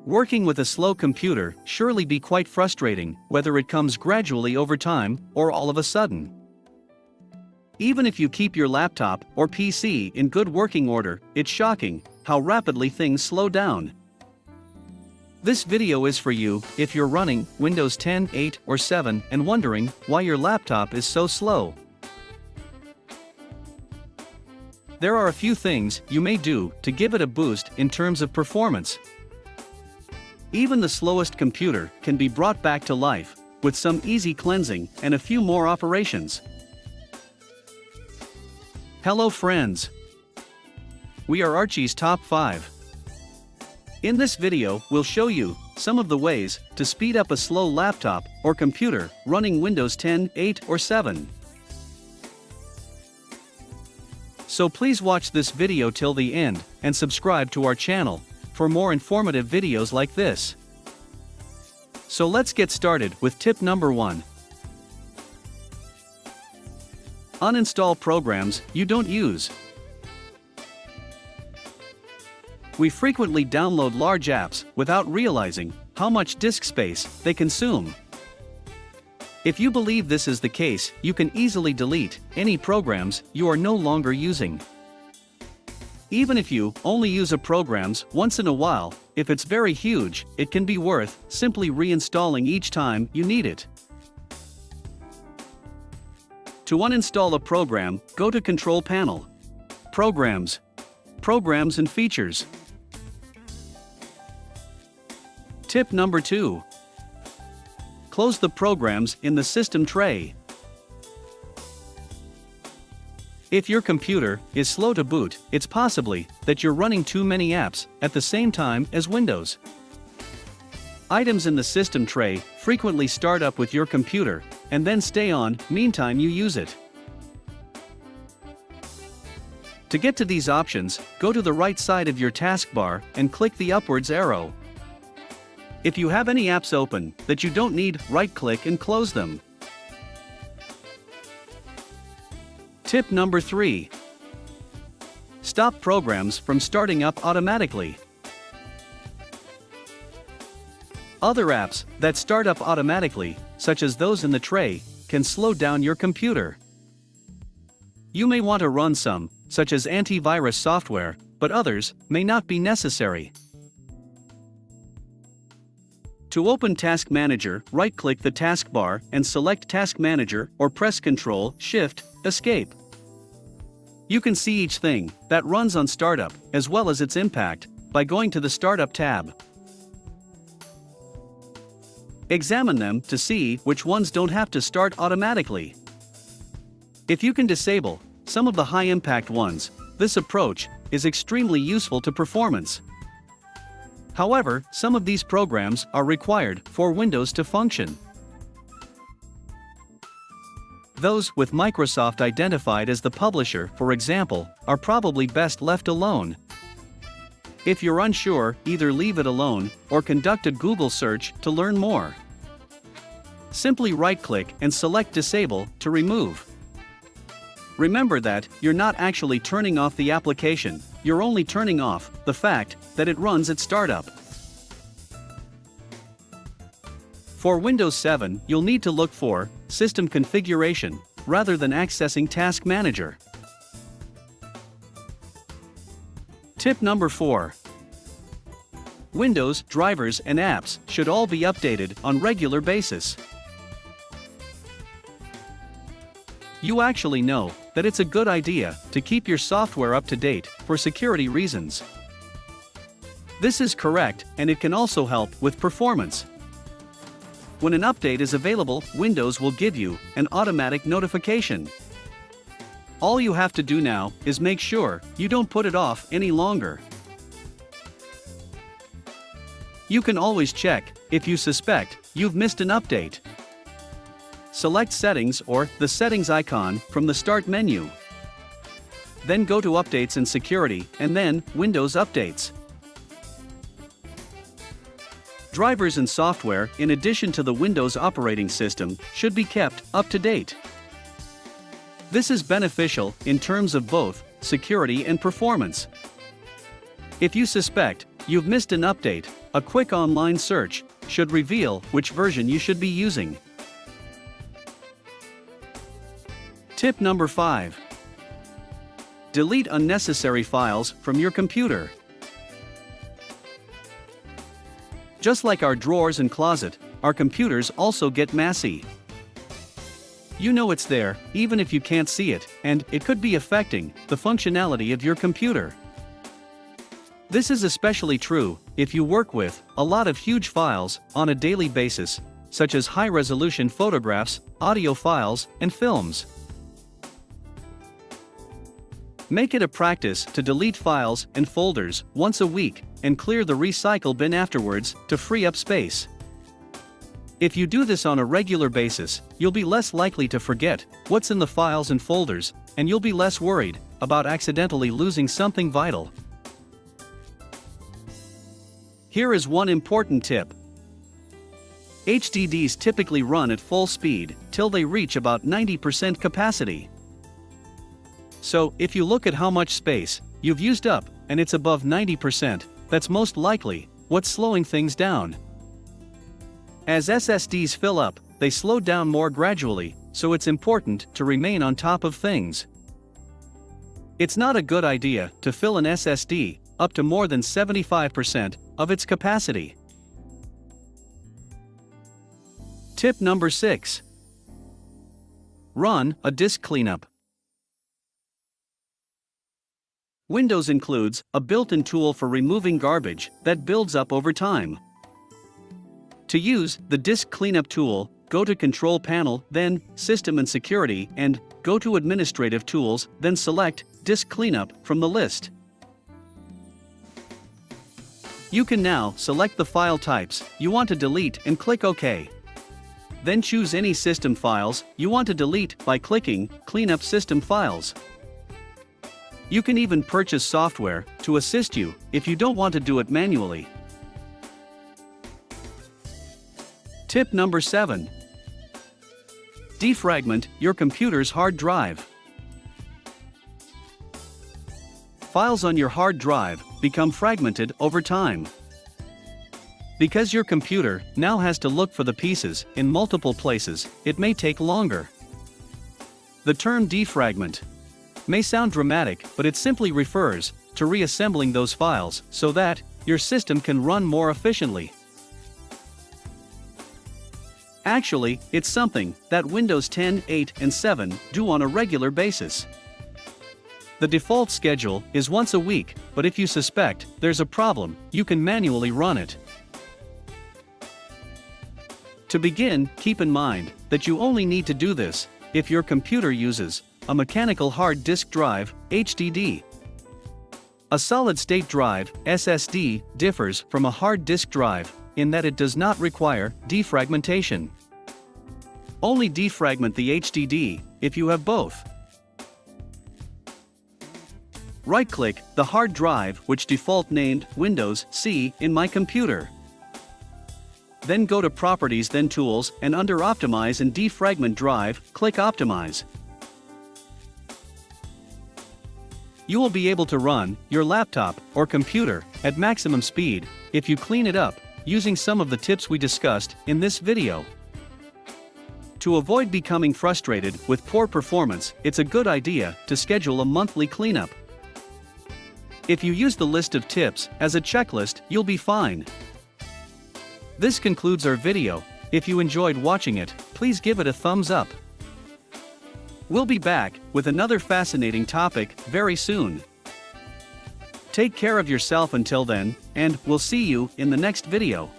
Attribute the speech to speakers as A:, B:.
A: Working with a slow computer surely be quite frustrating, whether it comes gradually over time or all of a sudden. Even if you keep your laptop or PC in good working order, it's shocking how rapidly things slow down. This video is for you if you're running Windows 10, 8, or 7 and wondering why your laptop is so slow. There are a few things you may do to give it a boost in terms of performance. Even the slowest computer can be brought back to life with some easy cleansing and a few more operations. Hello friends! We are Archi's Top 5. In this video, we'll show you some of the ways to speed up a slow laptop or computer running Windows 10, 8, or 7. So please watch this video till the end and subscribe to our channel for more informative videos like this. So let's get started with tip number 1. Uninstall programs you don't use. We frequently download large apps without realizing how much disk space they consume. If you believe this is the case, you can easily delete any programs you are no longer using. Even if you only use a program once in a while, if it's very huge, it can be worth simply reinstalling each time you need it. To uninstall a program, go to Control Panel, Programs, Programs and Features. Tip number 2. Close the programs in the system tray. If your computer is slow to boot, it's possibly that you're running too many apps at the same time as Windows. Items in the system tray frequently start up with your computer and then stay on meantime you use it. To get to these options, go to the right side of your taskbar and click the upwards arrow. If you have any apps open that you don't need, right-click and close them. Tip number 3. Stop programs from starting up automatically. Other apps that start up automatically, such as those in the tray, can slow down your computer. You may want to run some, such as antivirus software, but others may not be necessary. To open Task Manager, right-click the taskbar and select Task Manager or press Ctrl-Shift-Escape. You can see each thing that runs on startup, as well as its impact, by going to the Startup tab. Examine them to see which ones don't have to start automatically. If you can disable some of the high-impact ones, this approach is extremely useful to performance. However, some of these programs are required for Windows to function. Those with Microsoft identified as the publisher, for example, are probably best left alone. If you're unsure, either leave it alone or conduct a Google search to learn more. Simply right-click and select Disable to remove. Remember that you're not actually turning off the application, you're only turning off the fact that it runs at startup. For Windows 7, you'll need to look for System Configuration rather than accessing Task Manager. Tip number 4. Windows drivers and apps should all be updated on regular basis. You actually know that it's a good idea to keep your software up to date for security reasons. This is correct, and it can also help with performance. When an update is available, Windows will give you an automatic notification. All you have to do now is make sure you don't put it off any longer. You can always check if you suspect you've missed an update. Select Settings or the Settings icon from the Start menu. Then go to Updates and Security, and then Windows Updates. Drivers and software, in addition to the Windows operating system, should be kept up to date. This is beneficial in terms of both security and performance. If you suspect you've missed an update, a quick online search should reveal which version you should be using. Tip number 5. Delete unnecessary files from your computer. Just like our drawers and closet, our computers also get messy. You know it's there, even if you can't see it, and it could be affecting the functionality of your computer. This is especially true if you work with a lot of huge files on a daily basis, such as high-resolution photographs, audio files, and films. Make it a practice to delete files and folders once a week and clear the recycle bin afterwards to free up space. If you do this on a regular basis, you'll be less likely to forget what's in the files and folders, and you'll be less worried about accidentally losing something vital. Here is one important tip. HDDs typically run at full speed till they reach about 90% capacity. So, if you look at how much space you've used up and it's above 90%, that's most likely what's slowing things down. As SSDs fill up, they slow down more gradually, so it's important to remain on top of things. It's not a good idea to fill an SSD up to more than 75% of its capacity. Tip number 6. Run a disk cleanup. Windows includes a built-in tool for removing garbage that builds up over time. To use the disk cleanup tool, go to Control Panel, then System and Security, and go to Administrative Tools, then select Disk Cleanup from the list. You can now select the file types you want to delete and click OK. Then choose any system files you want to delete by clicking Clean up System Files. You can even purchase software to assist you if you don't want to do it manually. Tip number 7. Defragment your computer's hard drive. Files on your hard drive become fragmented over time. Because your computer now has to look for the pieces in multiple places, it may take longer. The term defragment may sound dramatic, but it simply refers to reassembling those files so that your system can run more efficiently. Actually, it's something that Windows 10, 8, and 7 do on a regular basis. The default schedule is once a week, but if you suspect there's a problem, you can manually run it. To begin, keep in mind that you only need to do this if your computer uses a mechanical hard disk drive, HDD. A solid-state drive, SSD, differs from a hard disk drive in that it does not require defragmentation. Only defragment the HDD if you have both. Right-click the hard drive which default named Windows C in my computer. Then go to Properties, then Tools, and under Optimize and Defragment Drive, click Optimize. You will be able to run your laptop or computer at maximum speed if you clean it up using some of the tips we discussed in this video. To avoid becoming frustrated with poor performance, it's a good idea to schedule a monthly cleanup. If you use the list of tips as a checklist, you'll be fine. This concludes our video. If you enjoyed watching it, please give it a thumbs up. We'll be back with another fascinating topic very soon. Take care of yourself until then, and we'll see you in the next video.